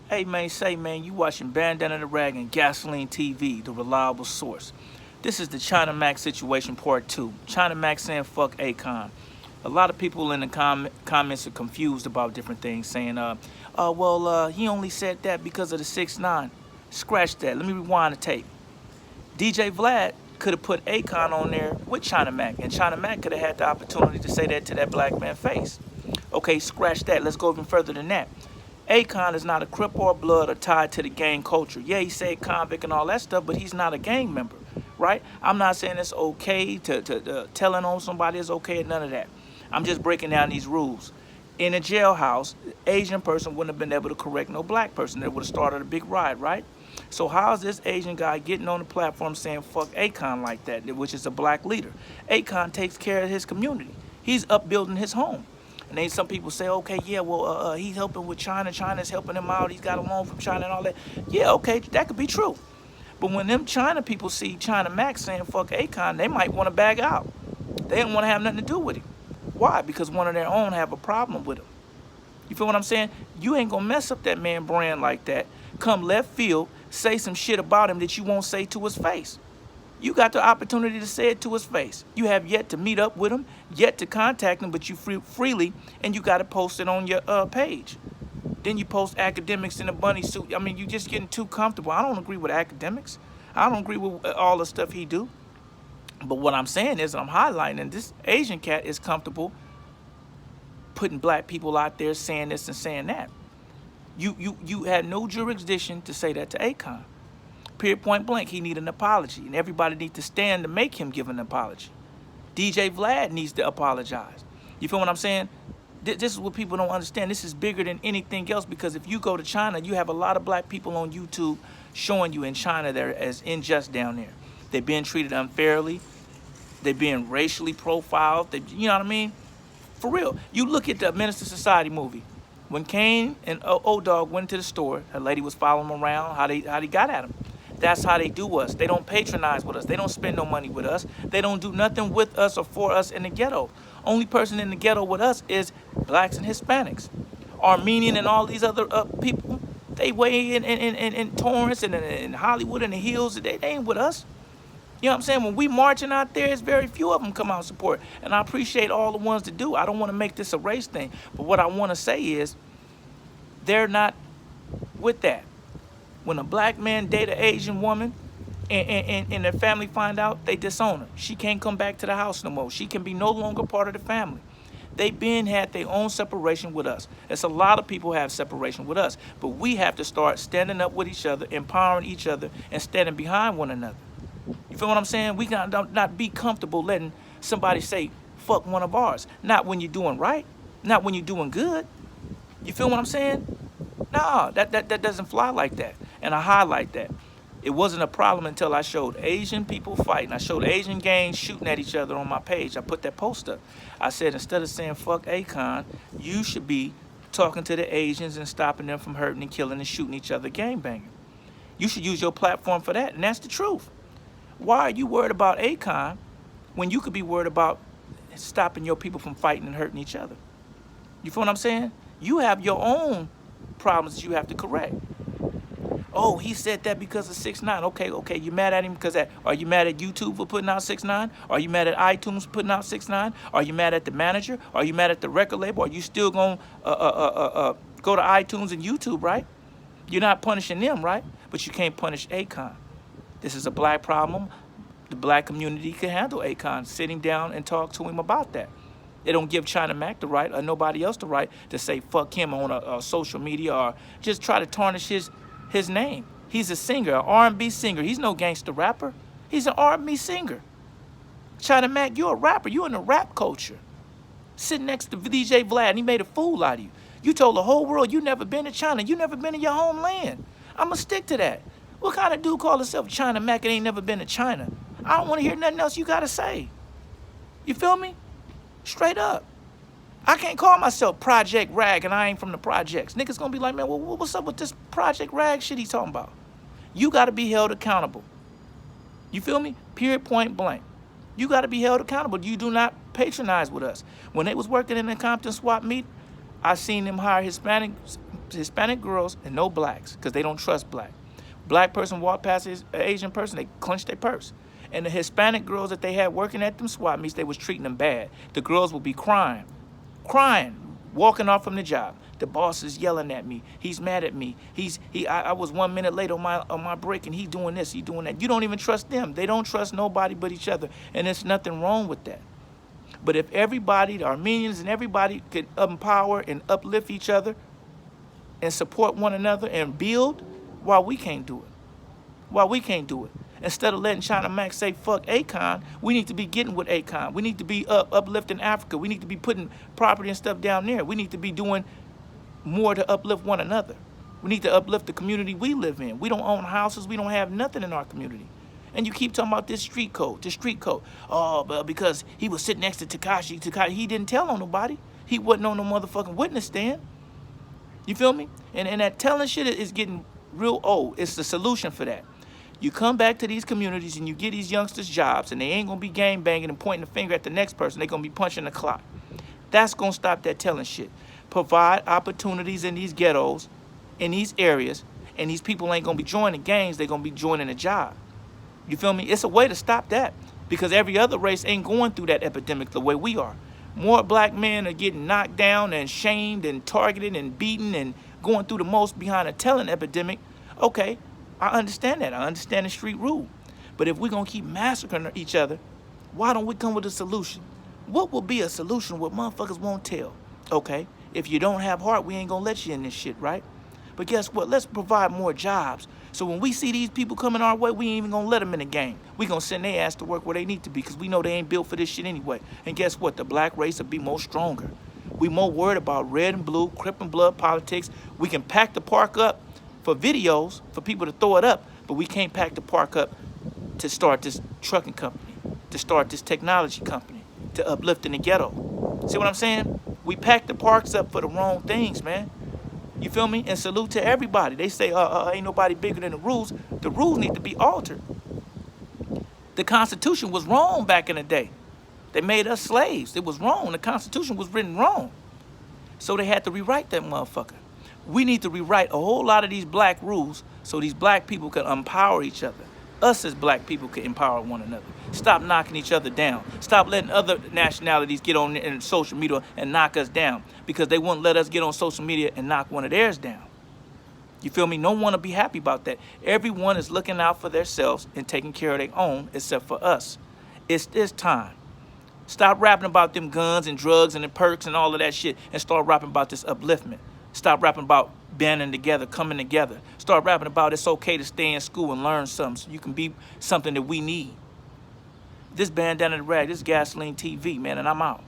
Hey man, say man, you watching Bandana, Ragg, and Gasoline TV, the reliable source. This is the China Mac situation part 2. China Mac saying fuck Akon. A lot of people in the comments are confused about different things, saying, he only said that because of the 6ix9ine. Scratch that. Let me rewind the tape. DJ Vlad could have put Akon on there with China Mac, and China Mac could have had the opportunity to say that to that black man's face. Okay, scratch that. Let's go even further than that. Akon is not a Crip or a Blood or tied to the gang culture. Yeah, he said convict and all that stuff, but he's not a gang member, right? I'm not saying it's okay to telling on somebody is okay, none of that. I'm just breaking down these rules. In a jailhouse, Asian person wouldn't have been able to correct no black person. That would have started a big riot, right? So how is this Asian guy getting on the platform saying fuck Akon like that, which is a black leader? Akon takes care of his community. He's upbuilding his home. And then some people say, okay, yeah, well, he's helping with China. China's helping him out. He's got a loan from China and all that. Yeah, okay, that could be true. But when them China people see China Mac saying fuck Akon, they might want to bag out. They don't want to have nothing to do with him. Why? Because one of their own have a problem with him. You feel what I'm saying? You ain't going to mess up that man brand like that. Come left field, say some shit about him that you won't say to his face. You got the opportunity to say it to his face. You have yet to meet up with him, yet to contact him, but you freely, and you got to post it on your page. Then you post academics in a bunny suit. I mean, you just getting too comfortable. I don't agree with academics. I don't agree with all the stuff he do. But what I'm saying is I'm highlighting, and this Asian cat is comfortable putting black people out there saying this and saying that. You had no jurisdiction to say that to Akon. Period, point blank, he need an apology, and everybody needs to stand to make him give an apology. DJ Vlad needs to apologize. You feel what I'm saying? This is what people don't understand. This is bigger than anything else, because if you go to China, you have a lot of black people on YouTube showing you in China they're as unjust down there. They're being treated unfairly. They're being racially profiled. You know what I mean? For real. You look at the Minister Society movie. When Kane and O-Dog went to the store, a lady was following him around, how they got at him. That's how they do us. They don't patronize with us. They don't spend no money with us. They don't do nothing with us or for us in the ghetto. Only person in the ghetto with us is blacks and Hispanics. Armenian and all these other people, they way in Torrance and in Hollywood and the hills. They ain't with us. You know what I'm saying? When we marching out there, it's very few of them come out and support. And I appreciate all the ones that do. I don't want to make this a race thing. But what I want to say is they're not with that. When a black man date an Asian woman and their family find out, they disown her. She can't come back to the house no more. She can be no longer part of the family. They been had their own separation with us. It's a lot of people have separation with us. But we have to start standing up with each other, empowering each other, and standing behind one another. You feel what I'm saying? We gotta not be comfortable letting somebody say, fuck one of ours. Not when you're doing right. Not when you're doing good. You feel what I'm saying? No, that doesn't fly like that. And I highlight that. It wasn't a problem until I showed Asian people fighting. I showed Asian gangs shooting at each other on my page. I put that post up. I said, instead of saying fuck Akon, you should be talking to the Asians and stopping them from hurting and killing and shooting each other, gangbanging. You should use your platform for that, and that's the truth. Why are you worried about Akon when you could be worried about stopping your people from fighting and hurting each other? You feel what I'm saying? You have your own problems that you have to correct. Oh, he said that because of 6ix9ine. Okay, you mad at him because of that? Are you mad at YouTube for putting out 6ix9ine? Are you mad at iTunes for putting out 6ix9ine? Are you mad at the manager? Are you mad at the record label? Are you still going to go to iTunes and YouTube, right? You're not punishing them, right? But you can't punish Akon. This is a black problem. The black community can handle Akon sitting down and talk to him about that. They don't give China Mac the right or nobody else the right to say fuck him on a social media or just try to tarnish his name. He's a singer, an R&B singer. He's no gangster rapper. He's an R&B singer. China Mac, you're a rapper. You're in the rap culture. Sitting next to DJ Vlad, and he made a fool out of you. You told the whole world you never been to China. You never been to your homeland. I'm going to stick to that. What kind of dude call himself China Mac and ain't never been to China? I don't want to hear nothing else you got to say. You feel me? Straight up. I can't call myself Project Ragg and I ain't from the projects. Niggas gonna be like, man, well, what's up with this Project Ragg shit he's talking about? You gotta be held accountable. You feel me? Period, point blank. You gotta be held accountable. You do not patronize with us. When they was working in the Compton swap meet, I seen them hire Hispanic Hispanic girls and no blacks, because they don't trust black. Black person walk past an Asian person, they clench their purse. And the Hispanic girls that they had working at them swap meets, they was treating them bad. The girls would be crying, walking off from the job. The boss is yelling at me. He's mad at me. I was 1 minute late on my break, and he's doing this, he's doing that. You don't even trust them. They don't trust nobody but each other, and there's nothing wrong with that. But if everybody, the Armenians and everybody, could empower and uplift each other and support one another and build, why we can't do it? Why we can't do it? Instead of letting China Max say fuck Akon, we need to be getting with Akon. We need to be uplifting Africa. We need to be putting property and stuff down there. We need to be doing more to uplift one another. We need to uplift the community we live in. We don't own houses. We don't have nothing in our community. And you keep talking about this street code, Oh, but because he was sitting next to Tekashi, he didn't tell on nobody. He wasn't on no motherfucking witness stand. You feel me? And that telling shit is getting real old. It's the solution for that. You come back to these communities and you get these youngsters jobs, and they ain't gonna be gang banging and pointing the finger at the next person. They're gonna be punching the clock. That's gonna stop that telling shit. Provide opportunities in these ghettos, in these areas, and these people ain't gonna be joining gangs, they're gonna be joining a job. You feel me? It's a way to stop that, because every other race ain't going through that epidemic the way we are. More black men are getting knocked down and shamed and targeted and beaten and going through the most behind a telling epidemic. Okay, I understand that. I understand the street rule. But if we're going to keep massacring each other, why don't we come with a solution? What will be a solution what motherfuckers won't tell? Okay, if you don't have heart, we ain't going to let you in this shit, right? But guess what? Let's provide more jobs. So when we see these people coming our way, we ain't even going to let them in the game. We going to send their ass to work where they need to be, because we know they ain't built for this shit anyway. And guess what? The black race will be more stronger. We more worried about red and blue, Crip and blood politics. We can pack the park up for videos, for people to throw it up, but we can't pack the park up to start this trucking company, to start this technology company, to uplift in the ghetto. See what I'm saying? We pack the parks up for the wrong things, man. You feel me? And salute to everybody. They say, ain't nobody bigger than the rules. The rules need to be altered. The Constitution was wrong back in the day. They made us slaves. It was wrong. The Constitution was written wrong. So they had to rewrite that motherfucker. We need to rewrite a whole lot of these black rules so these black people can empower each other. Us as black people can empower one another. Stop knocking each other down. Stop letting other nationalities get on in social media and knock us down, because they wouldn't let us get on social media and knock one of theirs down. You feel me? No one will be happy about that. Everyone is looking out for themselves and taking care of their own, except for us. It's this time. Stop rapping about them guns and drugs and the perks and all of that shit, and start rapping about this upliftment. Stop rapping about banding together, coming together. Start rapping about it's okay to stay in school and learn something so you can be something that we need. This Bandana the Ragg, this Gasoline TV, man, and I'm out.